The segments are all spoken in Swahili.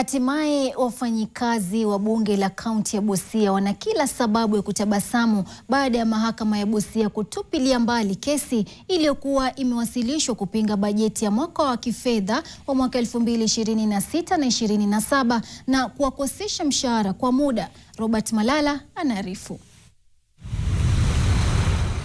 Hatimaye wafanyikazi wa bunge la kaunti ya Busia wana kila sababu ya kutabasamu baada ya mahakama ya Busia kutupilia mbali kesi iliyokuwa imewasilishwa kupinga bajeti ya mwaka wa kifedha wa mwaka 2026 na 27 na kuwakosesha mshahara kwa muda. Robert Malala anaarifu.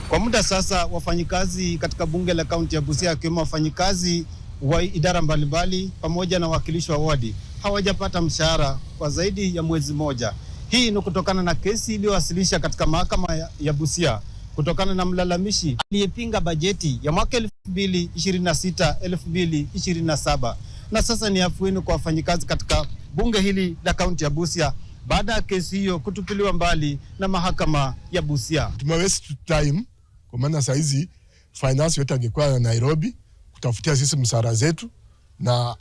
Kwa muda sasa wafanyikazi katika bunge la kaunti ya Busia akiwemo wafanyikazi wa idara mbalimbali pamoja na wakilishi wa wadi hawajapata mshahara kwa zaidi ya mwezi moja. Hii ni kutokana na kesi iliyowasilisha katika mahakama ya Busia kutokana na mlalamishi aliyepinga bajeti ya mwaka 2026-2027. Na sasa ni afueni kwa wafanyikazi katika bunge hili la kaunti ya Busia baada ya kesi hiyo kutupiliwa mbali na mahakama ya Busia. Tumewaste time kwa maana saa hizi finance yote angekuwa Nairobi kutafutia sisi msara zetu na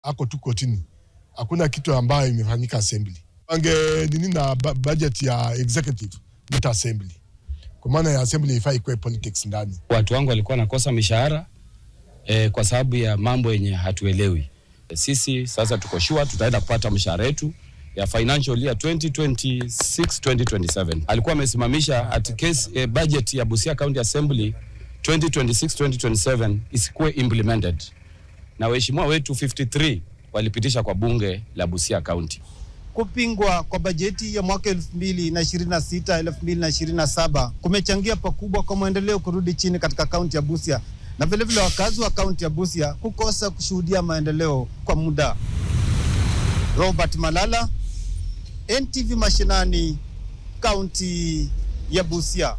ako tu kotini. Hakuna kitu ambayo imefanyika assembly. Nini na budget ya executive not assembly. Kwa maana ya assembly ifai kwa politics ndani. Watu wangu walikuwa nakosa mishahara kwa sababu ya mambo yenye hatuelewi. Sisi sasa tuko sure tutaenda kupata mshahara wetu ya financial year 2026-2027. Alikuwa amesimamisha at case budget ya Busia County Assembly 2026-2027 isikuwe implemented. Na waheshimiwa wetu 53 walipitisha kwa bunge la Busia County. Kupingwa kwa bajeti ya mwaka 2026-2027 kumechangia pakubwa kwa maendeleo kurudi chini katika kaunti ya Busia, na vile vile wakazi wa kaunti ya Busia kukosa kushuhudia maendeleo kwa muda. Robert Malala, NTV Mashinani, kaunti ya Busia.